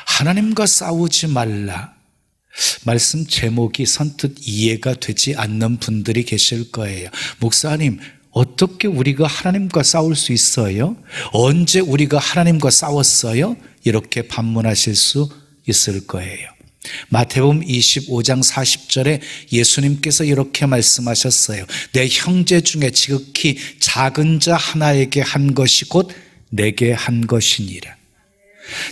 하나님과 싸우지 말라. 말씀 제목이 선뜻 이해가 되지 않는 분들이 계실 거예요. 목사님, 어떻게 우리가 하나님과 싸울 수 있어요? 언제 우리가 하나님과 싸웠어요? 이렇게 반문하실 수 있을 거예요. 마태복음 25장 40절에 예수님께서 이렇게 말씀하셨어요. 내 형제 중에 지극히 작은 자 하나에게 한 것이 곧 내게 한 것이니라.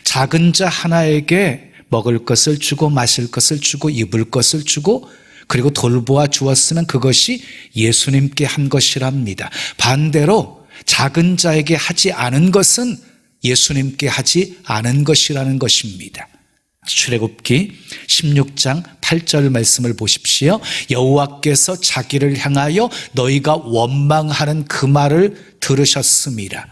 작은 자 하나에게 먹을 것을 주고 마실 것을 주고 입을 것을 주고 그리고 돌보아 주었으면 그것이 예수님께 한 것이랍니다. 반대로 작은 자에게 하지 않은 것은 예수님께 하지 않은 것이라는 것입니다. 출애굽기 16장 8절 말씀을 보십시오. 여호와께서 자기를 향하여 너희가 원망하는 그 말을 들으셨음이라.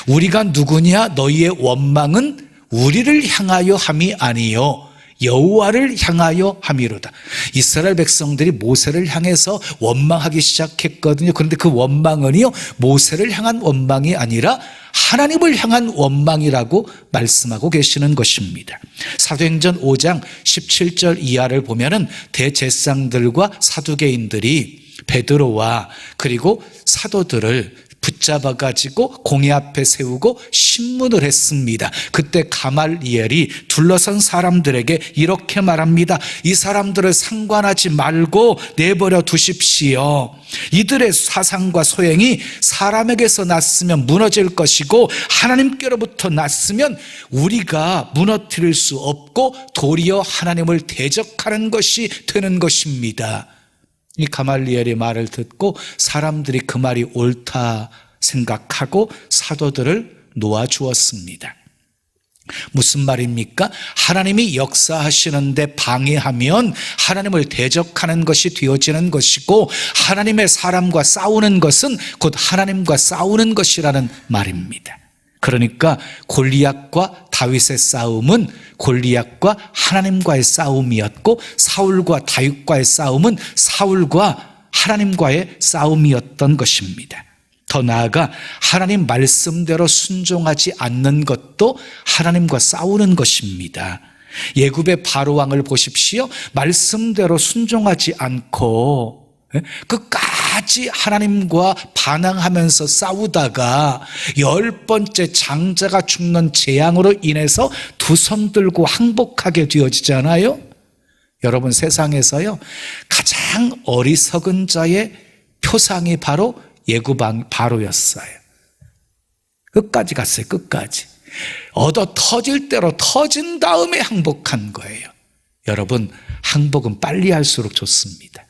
우리가 누구냐? 너희의 원망은 우리를 향하여 함이 아니요 여호와를 향하여 함이로다. 이스라엘 백성들이 모세를 향해서 원망하기 시작했거든요. 그런데 그 원망은요 모세를 향한 원망이 아니라 하나님을 향한 원망이라고 말씀하고 계시는 것입니다. 사도행전 5장 17절 이하를 보면은 대제사장들과 사두개인들이 베드로와 그리고 사도들을 붙잡아가지고 공회 앞에 세우고 신문을 했습니다. 그때 가말리엘이 둘러선 사람들에게 이렇게 말합니다. 이 사람들을 상관하지 말고 내버려 두십시오. 이들의 사상과 소행이 사람에게서 났으면 무너질 것이고 하나님께로부터 났으면 우리가 무너뜨릴 수 없고 도리어 하나님을 대적하는 것이 되는 것입니다. 이 가말리엘의 말을 듣고 사람들이 그 말이 옳다 생각하고 사도들을 놓아주었습니다. 무슨 말입니까? 하나님이 역사하시는데 방해하면 하나님을 대적하는 것이 되어지는 것이고 하나님의 사람과 싸우는 것은 곧 하나님과 싸우는 것이라는 말입니다. 그러니까 골리앗과 다윗의 싸움은 골리앗과 하나님과의 싸움이었고 사울과 다윗과의 싸움은 사울과 하나님과의 싸움이었던 것입니다. 더 나아가 하나님 말씀대로 순종하지 않는 것도 하나님과 싸우는 것입니다. 예굽의 바로왕을 보십시오. 말씀대로 순종하지 않고 끝까지 하나님과 반항하면서 싸우다가 10번째 장자가 죽는 재앙으로 인해서 두 손 들고 항복하게 되어지잖아요. 여러분, 세상에서요 가장 어리석은 자의 표상이 바로 예굽왕 바로였어요. 끝까지 갔어요. 끝까지 얻어 터질 대로 터진 다음에 항복한 거예요. 여러분, 항복은 빨리 할수록 좋습니다.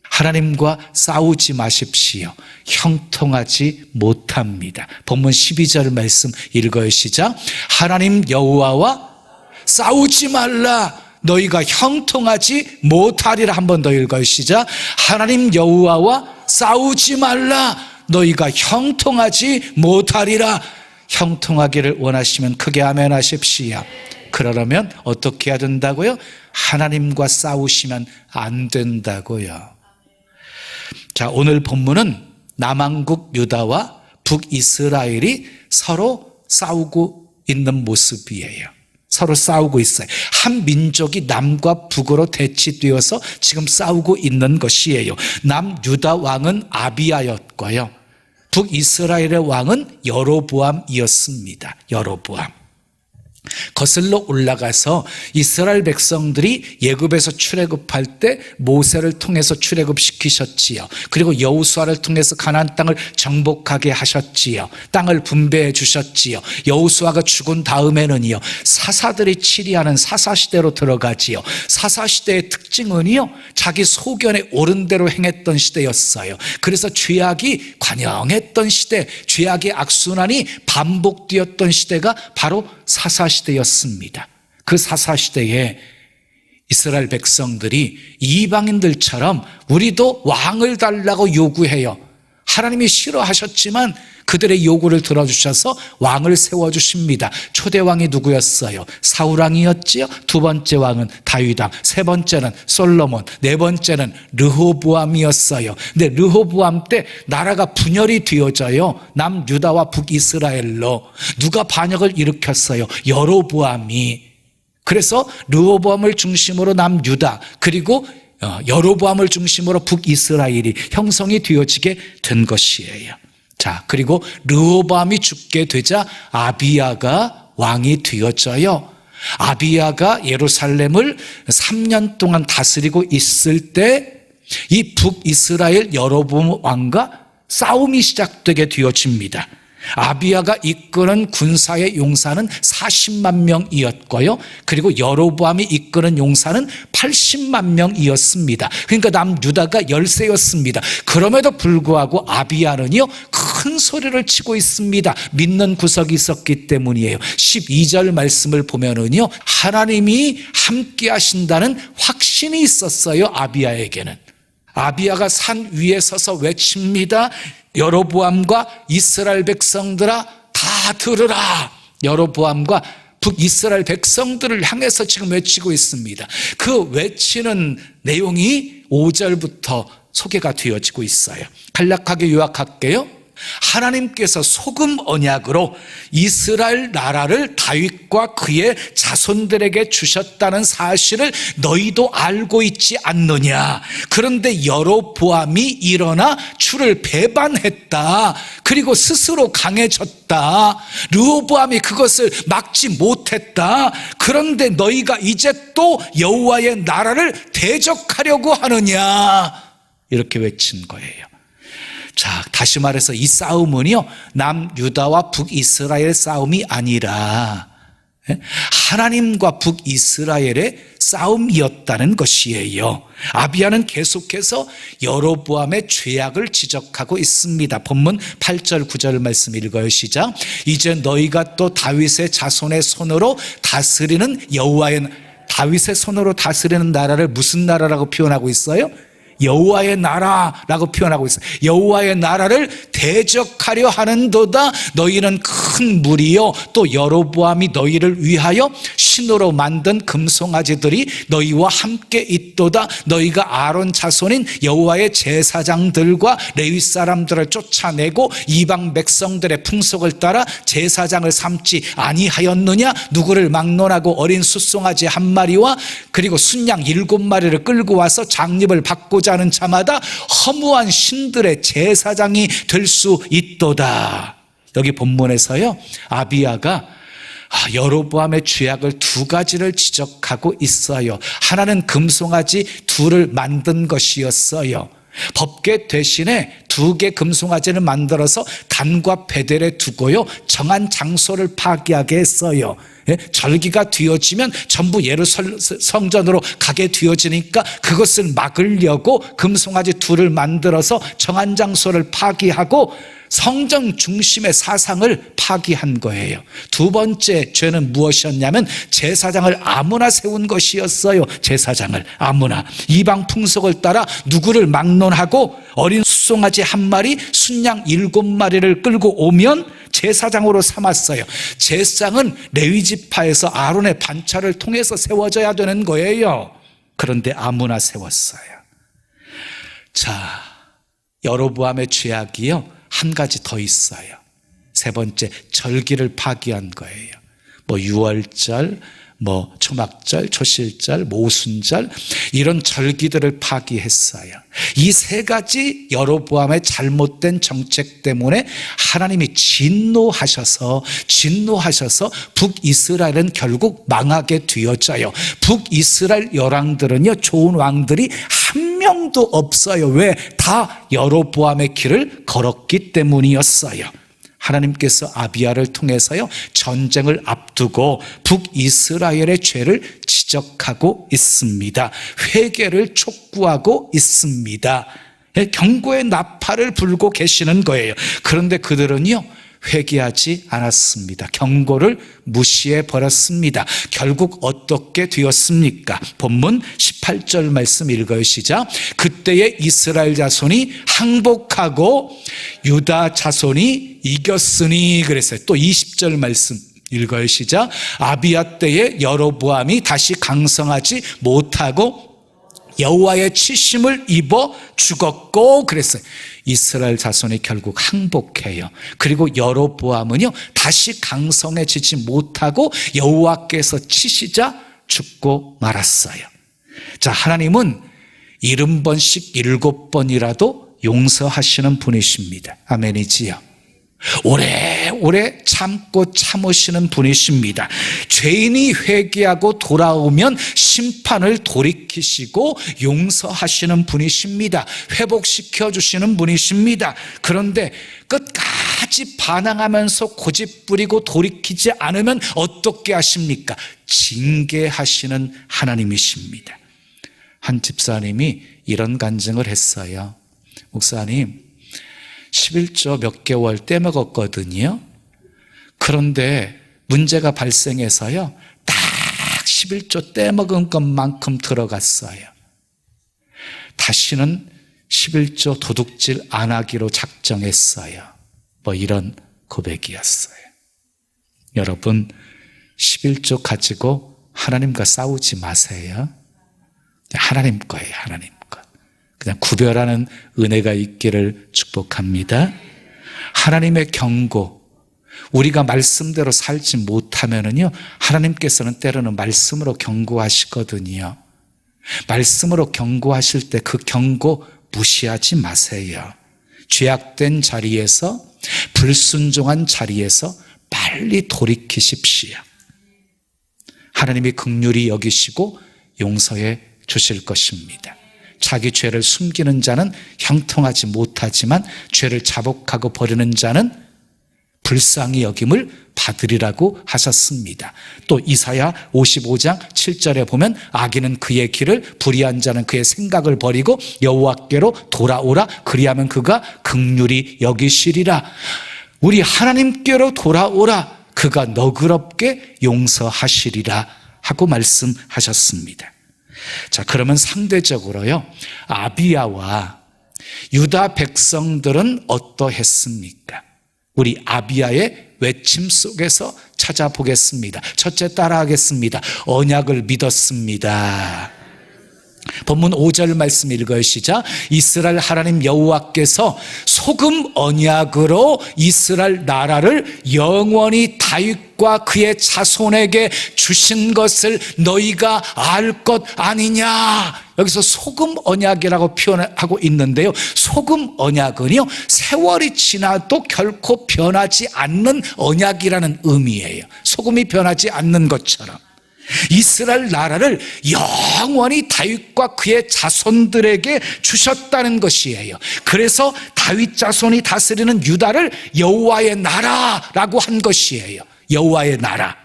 하나님과 싸우지 마십시오. 형통하지 못합니다. 본문 12절 말씀 읽어요. 시작. 하나님 여호와와 싸우지 말라. 너희가 형통하지 못하리라. 한 번 더 읽어요. 시작. 하나님 여호와와 싸우지 말라. 너희가 형통하지 못하리라. 형통하기를 원하시면 크게 아멘 하십시오. 그러려면 어떻게 해야 된다고요? 하나님과 싸우시면 안 된다고요. 자, 오늘 본문은 남왕국 유다와 북이스라엘이 서로 싸우고 있는 모습이에요. 서로 싸우고 있어요. 한 민족이 남과 북으로 대치되어서 지금 싸우고 있는 것이에요. 남유다 왕은 아비야였고요, 북이스라엘의 왕은 여로보암이었습니다. 여로보암. 거슬러 올라가서 이스라엘 백성들이 예굽에서 출애굽할 때 모세를 통해서 출애굽시키셨지요. 그리고 여호수아를 통해서 가나안 땅을 정복하게 하셨지요. 땅을 분배해 주셨지요. 여호수아가 죽은 다음에는요 사사들이 치리하는 사사시대로 들어가지요. 사사시대의 특징은요 자기 소견에 옳은 대로 행했던 시대였어요. 그래서 죄악이 관영했던 시대, 죄악의 악순환이 반복되었던 시대가 바로 사사시대였습니다. 그 사사시대에 이스라엘 백성들이 이방인들처럼 우리도 왕을 달라고 요구해요. 하나님이 싫어하셨지만 그들의 요구를 들어주셔서 왕을 세워주십니다. 초대왕이 누구였어요? 사울왕이었지요. 두 번째 왕은 다윗왕, 세 번째는 솔로몬, 네 번째는 르호보암이었어요. 근데 르호보암 때 나라가 분열이 되어져요. 남유다와 북이스라엘로. 누가 반역을 일으켰어요? 여로보암이. 그래서 르호보암을 중심으로 남유다, 그리고 여로보암을 중심으로 북이스라엘이 형성이 되어지게 된 것이에요. 자, 그리고 르호보암이 죽게 되자 아비야가 왕이 되어져요. 아비야가 예루살렘을 3년 동안 다스리고 있을 때 이 북이스라엘 여로보암 왕과 싸움이 시작되게 되어집니다. 아비야가 이끄는 군사의 용사는 40만 명이었고요. 그리고 여로보암이 이끄는 용사는 80만 명이었습니다. 그러니까 남유다가 열세였습니다. 그럼에도 불구하고 아비야는요, 큰 소리를 치고 있습니다. 믿는 구석이 있었기 때문이에요. 12절 말씀을 보면은요, 하나님이 함께 하신다는 확신이 있었어요. 아비야에게는. 아비야가 산 위에 서서 외칩니다. 여로보암과 이스라엘 백성들아, 다 들으라. 여로보암과 북이스라엘 백성들을 향해서 지금 외치고 있습니다. 그 외치는 내용이 5절부터 소개가 되어지고 있어요. 간략하게 요약할게요. 하나님께서 소금 언약으로 이스라엘 나라를 다윗과 그의 자손들에게 주셨다는 사실을 너희도 알고 있지 않느냐. 그런데 여로보암이 일어나 주를 배반했다. 그리고 스스로 강해졌다. 르호보암이 그것을 막지 못했다. 그런데 너희가 이제 또 여호와의 나라를 대적하려고 하느냐. 이렇게 외친 거예요. 자, 다시 말해서 이 싸움은요, 남유다와 북이스라엘 싸움이 아니라 하나님과 북이스라엘의 싸움이었다는 것이에요. 아비야는 계속해서 여로보암의 죄악을 지적하고 있습니다. 본문 8절 9절 말씀 읽어요. 시작. 이제 너희가 또 다윗의 자손의 손으로 다스리는 다윗의 손으로 다스리는 나라를 무슨 나라라고 표현하고 있어요? 여호와의 나라라고 표현하고 있어요. 여호와의 나라를 대적하려 하는도다. 너희는 큰 무리요, 또 여로보암이 너희를 위하여 신으로 만든 금송아지들이 너희와 함께 있도다. 너희가 아론 자손인 여호와의 제사장들과 레위 사람들을 쫓아내고 이방 백성들의 풍속을 따라 제사장을 삼지 아니하였느냐. 누구를 막론하고 어린 숫송아지 한 마리와 그리고 순양 7마리를 끌고 와서 장립을 받고자 하는 자마다 허무한 신들의 제사장이 될 수 있도다. 여기 본문에서요, 아비야가 여로보암의 죄악을 두 가지를 지적하고 있어요. 하나는 금송아지 둘을 만든 것이었어요. 법궤 대신에 2개 금송아지를 만들어서 단과 베델에 두고요, 정한 장소를 파기하게 했어요. 절기가 되어지면 전부 예루살렘 성전으로 가게 되어지니까 그것을 막으려고 금송아지 둘을 만들어서 정한 장소를 파기하고 성전 중심의 사상을 파기한 거예요. 두 번째 죄는 무엇이었냐면 제사장을 아무나 세운 것이었어요. 제사장을 아무나. 이방 풍속을 따라 누구를 막론하고 어린 숫송아지 한 마리, 순양 7마리를 끌고 오면 제사장으로 삼았어요. 제사장은 레위지파에서 아론의 반차를 통해서 세워져야 되는 거예요. 그런데 아무나 세웠어요. 자, 여로보암의 죄악이요, 한 가지 더 있어요. 세 번째, 절기를 파기한 거예요. 유월절, 초막절, 초실절, 모순절, 이런 절기들을 파기했어요. 이 세 가지 여로보암의 잘못된 정책 때문에 하나님이 진노하셔서 북이스라엘은 결국 망하게 되어져요. 북이스라엘 열왕들은요, 좋은 왕들이 한 명도 없어요. 왜? 다 여로보암의 길을 걸었기 때문이었어요. 하나님께서 아비야를 통해서요, 전쟁을 앞두고 북이스라엘의 죄를 지적하고 있습니다. 회개를 촉구하고 있습니다. 경고의 나팔을 불고 계시는 거예요. 그런데 그들은요, 회개하지 않았습니다. 경고를 무시해 버렸습니다. 결국 어떻게 되었습니까? 본문 18절 말씀 읽어요. 시작. 그때에 이스라엘 자손이 항복하고 유다 자손이 이겼으니 그랬어요. 또 20절 말씀 읽어요. 시작. 아비야 때에 여로보암이 다시 강성하지 못하고 여호와의 치심을 입어 죽었고 그랬어요. 이스라엘 자손이 결국 항복해요. 그리고 여로보암은요 다시 강성해지지 못하고 여호와께서 치시자 죽고 말았어요. 자, 하나님은 70번씩 7번이라도 용서하시는 분이십니다. 아멘이지요. 오래오래 참고 참으시는 분이십니다. 죄인이 회개하고 돌아오면 심판을 돌이키시고 용서하시는 분이십니다. 회복시켜 주시는 분이십니다. 그런데 끝까지 반항하면서 고집부리고 돌이키지 않으면 어떻게 하십니까? 징계하시는 하나님이십니다. 한 집사님이 이런 간증을 했어요. 목사님, 11조 몇 개월 떼먹었거든요. 그런데 문제가 발생해서요 딱 11조 떼먹은 것만큼 들어갔어요. 다시는 11조 도둑질 안 하기로 작정했어요. 뭐 이런 고백이었어요. 여러분, 11조 가지고 하나님과 싸우지 마세요. 하나님 거예요. 하나님 거. 그냥 구별하는 은혜가 있기를 축복합니다. 하나님의 경고, 우리가 말씀대로 살지 못하면은요 하나님께서는 때로는 말씀으로 경고하시거든요. 말씀으로 경고하실 때 그 경고 무시하지 마세요. 죄악된 자리에서, 불순종한 자리에서 빨리 돌이키십시오. 하나님이 긍휼히 여기시고 용서해 주실 것입니다. 자기 죄를 숨기는 자는 형통하지 못하지만 죄를 자복하고 버리는 자는 불쌍히 여김을 받으리라고 하셨습니다. 또 이사야 55장 7절에 보면 악인은 그의 길을, 불의한 자는 그의 생각을 버리고 여호와께로 돌아오라. 그리하면 그가 긍휼히 여기시리라. 우리 하나님께로 돌아오라. 그가 너그럽게 용서하시리라 하고 말씀하셨습니다. 자, 그러면 상대적으로요 아비야와 유다 백성들은 어떠했습니까? 우리 아비야의 외침 속에서 찾아보겠습니다. 첫째, 따라하겠습니다. 언약을 믿었습니다. 본문 5절 말씀 읽어요. 시작. 이스라엘 하나님 여호와께서 소금 언약으로 이스라엘 나라를 영원히 다윗과 그의 자손에게 주신 것을 너희가 알 것 아니냐. 여기서 소금 언약이라고 표현하고 있는데요, 소금 언약은요 세월이 지나도 결코 변하지 않는 언약이라는 의미예요. 소금이 변하지 않는 것처럼 이스라엘 나라를 영원히 다윗과 그의 자손들에게 주셨다는 것이에요. 그래서 다윗 자손이 다스리는 유다를 여호와의 나라라고 한 것이에요. 여호와의 나라.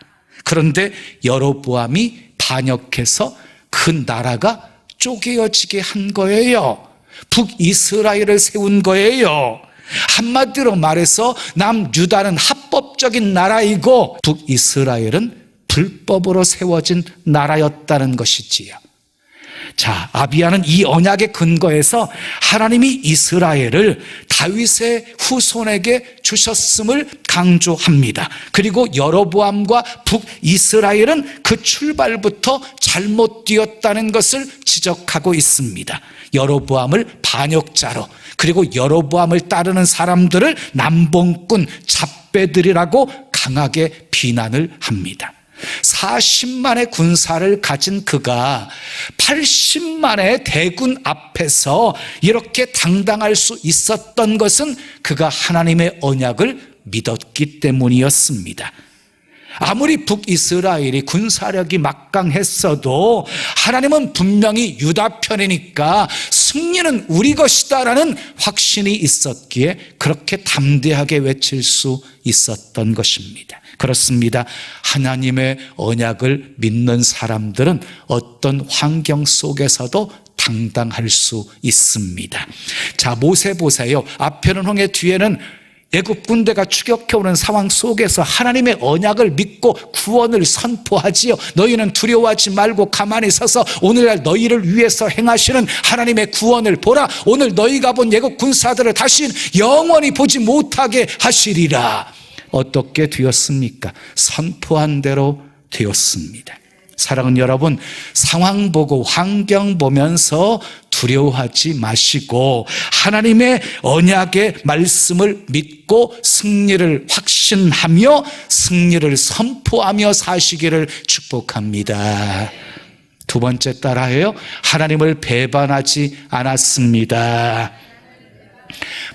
그런데 여로보암이 반역해서 그 나라가 쪼개어지게 한 거예요. 북이스라엘을 세운 거예요. 한마디로 말해서 남유다는 합법적인 나라이고 북이스라엘은 불법으로 세워진 나라였다는 것이지요. 자, 아비야는 이 언약의 근거에서 하나님이 이스라엘을 다윗의 후손에게 주셨음을 강조합니다. 그리고 여로보암과 북이스라엘은 그 출발부터 잘못 뛰었다는 것을 지적하고 있습니다. 여로보암을 반역자로, 그리고 여로보암을 따르는 사람들을 남봉꾼, 잡배들이라고 강하게 비난을 합니다. 40만의 군사를 가진 그가 80만의 대군 앞에서 이렇게 당당할 수 있었던 것은 그가 하나님의 언약을 믿었기 때문이었습니다. 아무리 북이스라엘이 군사력이 막강했어도 하나님은 분명히 유다 편이니까 승리는 우리 것이다라는 확신이 있었기에 그렇게 담대하게 외칠 수 있었던 것입니다. 그렇습니다. 하나님의 언약을 믿는 사람들은 어떤 환경 속에서도 당당할 수 있습니다. 자, 모세 보세요. 앞에는 홍해, 뒤에는 애굽 군대가 추격해오는 상황 속에서 하나님의 언약을 믿고 구원을 선포하지요. 너희는 두려워하지 말고 가만히 서서 오늘날 너희를 위해서 행하시는 하나님의 구원을 보라. 오늘 너희가 본 애굽 군사들을 다시는 영원히 보지 못하게 하시리라. 어떻게 되었습니까? 선포한 대로 되었습니다. 사랑하는 여러분, 상황 보고 환경 보면서 두려워하지 마시고 하나님의 언약의 말씀을 믿고 승리를 확신하며 승리를 선포하며 사시기를 축복합니다. 두 번째 따라해요. 하나님을 배반하지 않았습니다.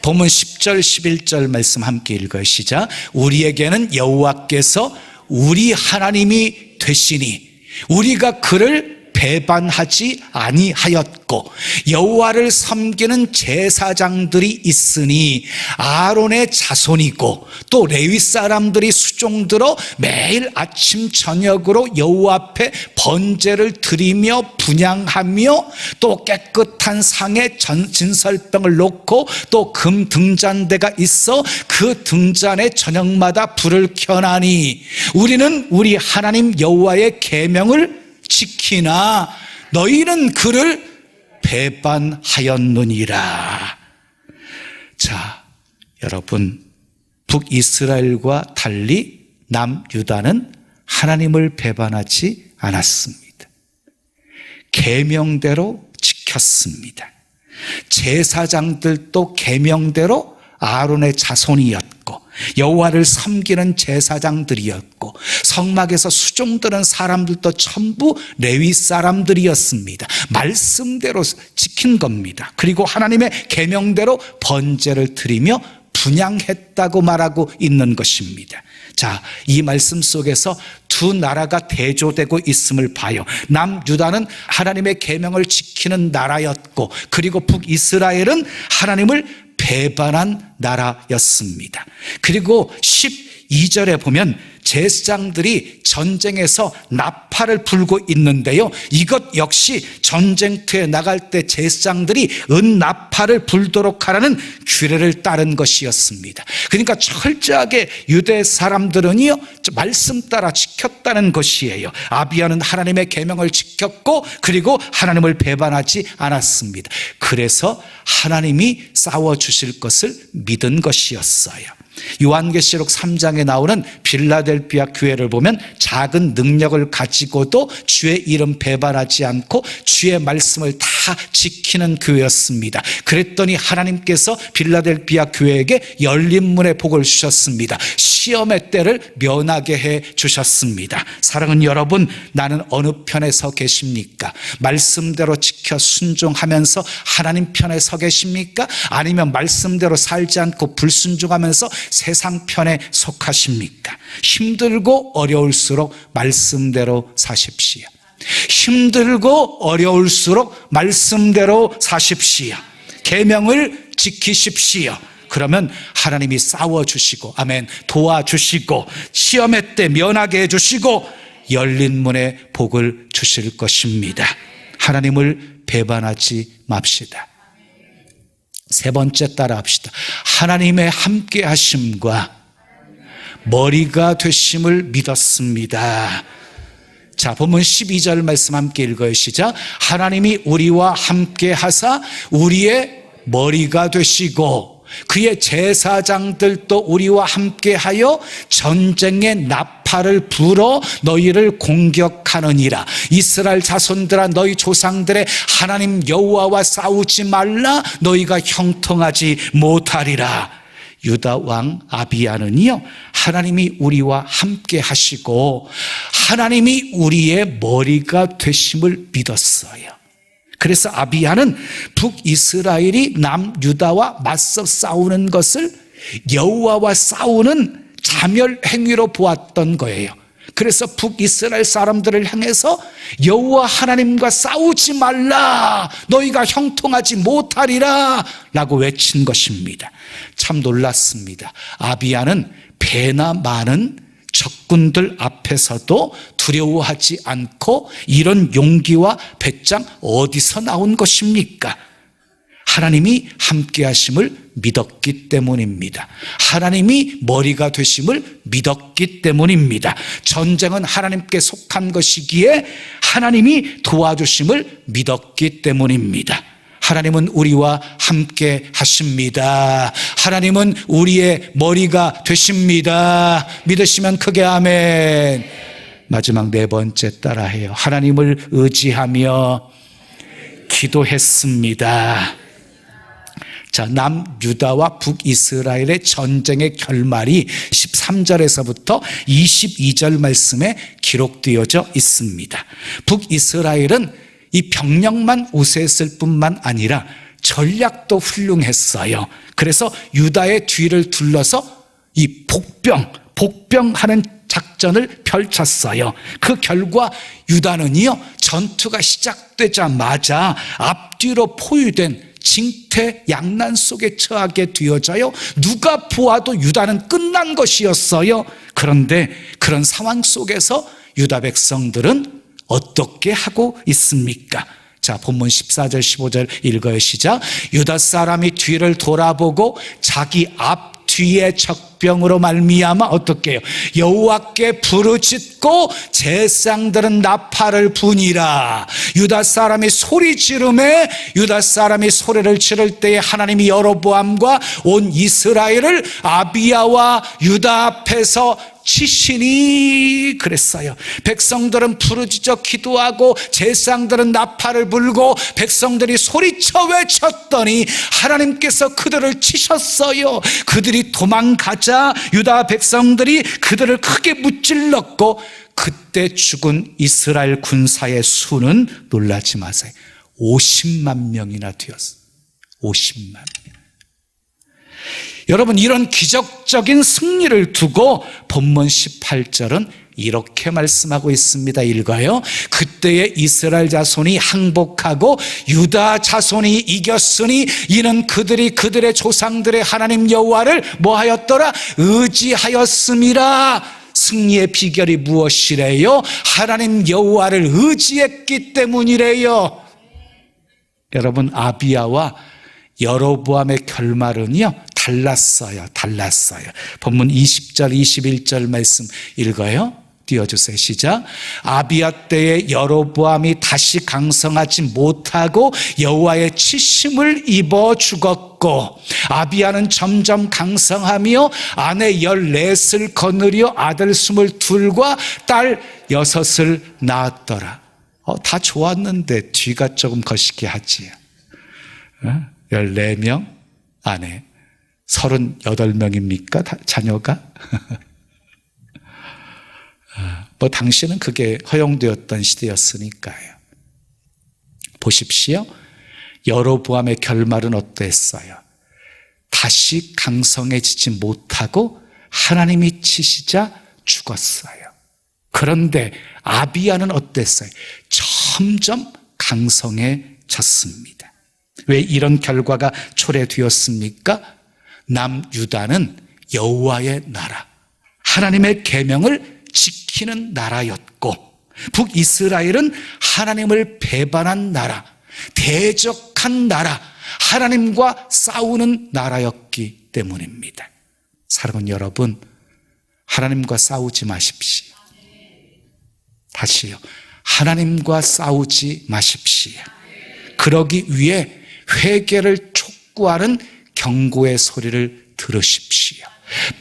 본문 10절 11절 말씀 함께 읽어요. 시작. 우리에게는 여호와께서 우리 하나님이 되시니 우리가 그를 배반하지 아니하였고 여호와를 섬기는 제사장들이 있으니 아론의 자손이고 또 레위 사람들이 수종들어 매일 아침 저녁으로 여호와 앞에 번제를 드리며 분향하며 또 깨끗한 상에 진설병을 놓고 또 금 등잔대가 있어 그 등잔에 저녁마다 불을 켜나니 우리는 우리 하나님 여호와의 계명을 지키나 너희는 그를 배반하였느니라. 자, 여러분, 북이스라엘과 달리 남유다는 하나님을 배반하지 않았습니다. 계명대로 지켰습니다. 제사장들도 계명대로 아론의 자손이었고 여호와를 섬기는 제사장들이었고 성막에서 수종드는 사람들도 전부 레위 사람들이었습니다. 말씀대로 지킨 겁니다. 그리고 하나님의 계명대로 번제를 드리며 분향했다고 말하고 있는 것입니다. 자, 이 말씀 속에서 두 나라가 대조되고 있음을 봐요. 남유다는 하나님의 계명을 지키는 나라였고 그리고 북이스라엘은 하나님을 배반한 나라였습니다. 그리고 12절에 보면 제사장들이 전쟁에서 나팔을 불고 있는데요, 이것 역시 전쟁터에 나갈 때 제사장들이 은나팔을 불도록 하라는 규례를 따른 것이었습니다. 그러니까 철저하게 유대 사람들은요 말씀 따라 지켰다는 것이에요. 아비야는 하나님의 계명을 지켰고 그리고 하나님을 배반하지 않았습니다. 그래서 하나님이 싸워주실 것을 믿은 것이었어요. 요한계시록 3장에 나오는 빌라델피아 교회를 보면 작은 능력을 가지고도 주의 이름 배반하지 않고 주의 말씀을 다 지키는 교회였습니다. 그랬더니 하나님께서 빌라델피아 교회에게 열린 문의 복을 주셨습니다. 시험의 때를 면하게 해 주셨습니다. 사랑하는 여러분, 나는 어느 편에 서 계십니까? 말씀대로 지켜 순종하면서 하나님 편에 서 계십니까? 아니면 말씀대로 살지 않고 불순종하면서 세상 편에 속하십니까? 힘들고 어려울수록 말씀대로 사십시오. 힘들고 어려울수록 말씀대로 사십시오. 계명을 지키십시오. 그러면 하나님이 싸워주시고 아멘 도와주시고 시험의 때 면하게 해주시고 열린 문에 복을 주실 것입니다. 하나님을 배반하지 맙시다. 세 번째 따라 합시다. 하나님의 함께 하심과 머리가 되심을 믿었습니다. 자, 본문 12절 말씀 함께 읽어요. 시작. 하나님이 우리와 함께 하사 우리의 머리가 되시고 그의 제사장들도 우리와 함께하여 전쟁의 나팔을 불어 너희를 공격하느니라. 이스라엘 자손들아, 너희 조상들의 하나님 여호와와 싸우지 말라. 너희가 형통하지 못하리라. 유다 왕 아비야는요 하나님이 우리와 함께 하시고 하나님이 우리의 머리가 되심을 믿었어요. 그래서 아비야는 북이스라엘이 남유다와 맞서 싸우는 것을 여호와와 싸우는 자멸 행위로 보았던 거예요. 그래서 북이스라엘 사람들을 향해서 여호와 하나님과 싸우지 말라, 너희가 형통하지 못하리라 라고 외친 것입니다. 참 놀랐습니다. 아비야는 배나 많은 적군들 앞에서도 두려워하지 않고 이런 용기와 배짱 어디서 나온 것입니까? 하나님이 함께 하심을 믿었기 때문입니다. 하나님이 머리가 되심을 믿었기 때문입니다. 전쟁은 하나님께 속한 것이기에 하나님이 도와주심을 믿었기 때문입니다. 하나님은 우리와 함께 하십니다. 하나님은 우리의 머리가 되십니다. 믿으시면 크게 아멘. 마지막 네 번째 따라해요. 하나님을 의지하며 기도했습니다. 자, 남유다와 북이스라엘의 전쟁의 결말이 13절에서부터 22절 말씀에 기록되어져 있습니다. 북이스라엘은 이 병력만 우세했을 뿐만 아니라 전략도 훌륭했어요. 그래서 유다의 뒤를 둘러서 이 복병하는 작전을 펼쳤어요. 그 결과 유다는요, 전투가 시작되자마자 앞뒤로 포위된 징태양난 속에 처하게 되어져요. 누가 보아도 유다는 끝난 것이었어요. 그런데 그런 상황 속에서 유다 백성들은 어떻게 하고 있습니까? 자, 본문 14절 15절 읽어요. 시작. 유다 사람이 뒤를 돌아보고 자기 앞뒤의 적병으로 말미암아 어떻게 해요? 여호와께 부르짖고 제사장들은 나팔을 부니라. 유다 사람이 소리 지르매 유다 사람이 소리를 지를 때에 하나님이 여로보암과 온 이스라엘을 아비야와 유다 앞에서 치시니 그랬어요. 백성들은 부르짖어 기도하고 제사장들은 나팔을 불고 백성들이 소리쳐 외쳤더니 하나님께서 그들을 치셨어요. 그들이 도망가자 유다 백성들이 그들을 크게 무찔렀고 그때 죽은 이스라엘 군사의 수는 놀라지 마세요. 50만 명이나 되었어요. 50만 명. 여러분, 이런 기적적인 승리를 두고 본문 18절은 이렇게 말씀하고 있습니다. 읽어요. 그때의 이스라엘 자손이 항복하고 유다 자손이 이겼으니 이는 그들이 그들의 조상들의 하나님 여호와를 뭐하였더라? 의지하였음이라. 승리의 비결이 무엇이래요? 하나님 여호와를 의지했기 때문이래요. 여러분, 아비야와 여로보암의 결말은요 달랐어요. 본문 20절 21절 말씀 읽어요. 띄워주세요. 시작. 아비야 때에 여로보암이 다시 강성하지 못하고 여호와의 치심을 입어 죽었고 아비야는 점점 강성하며 아내 14을 거느려 아들 22과 딸 6을 낳았더라. 다 좋았는데 뒤가 조금 거시기 하지요. 14명 아내 38명입니까? 자녀가? 뭐 당시는 그게 허용되었던 시대였으니까요. 보십시오. 여로보암의 결말은 어땠어요? 다시 강성해지지 못하고 하나님이 치시자 죽었어요. 그런데 아비야는 어땠어요? 점점 강성해졌습니다. 왜 이런 결과가 초래되었습니까? 남유다는 여호와의 나라, 하나님의 계명을 지키는 나라였고 북이스라엘은 하나님을 배반한 나라, 대적한 나라, 하나님과 싸우는 나라였기 때문입니다. 사랑하는 여러분, 하나님과 싸우지 마십시오. 다시요. 하나님과 싸우지 마십시오. 그러기 위해 회개를 촉구하는 경고의 소리를 들으십시오.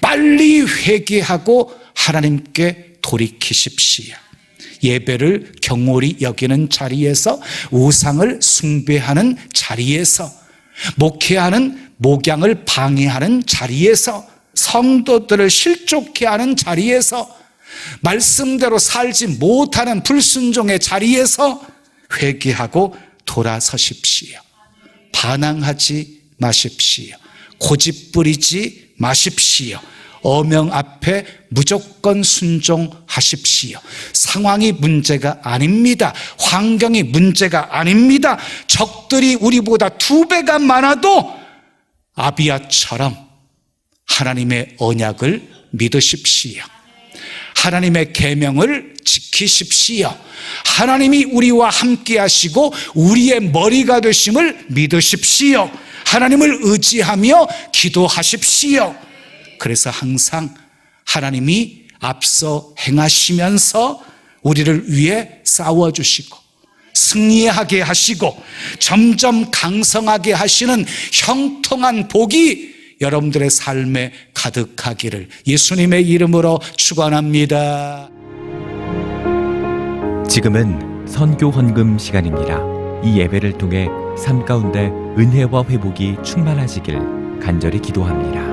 빨리 회개하고 하나님께 돌이키십시오. 예배를 경홀히 여기는 자리에서, 우상을 숭배하는 자리에서, 목회하는 목양을 방해하는 자리에서, 성도들을 실족해 하는 자리에서, 말씀대로 살지 못하는 불순종의 자리에서 회개하고 돌아서십시오. 반항하지 마십시오. 고집부리지 마십시오. 어명 앞에 무조건 순종하십시오. 상황이 문제가 아닙니다. 환경이 문제가 아닙니다. 적들이 우리보다 2배가 많아도 아비야처럼 하나님의 언약을 믿으십시오. 하나님의 계명을 지키십시오. 하나님이 우리와 함께 하시고 우리의 머리가 되심을 믿으십시오. 하나님을 의지하며 기도하십시오. 그래서 항상 하나님이 앞서 행하시면서 우리를 위해 싸워주시고 승리하게 하시고 점점 강성하게 하시는 형통한 복이 여러분들의 삶에 가득하기를 예수님의 이름으로 축원합니다. 지금은 선교 헌금 시간입니다. 이 예배를 통해 삶 가운데 은혜와 회복이 충만하시길 간절히 기도합니다.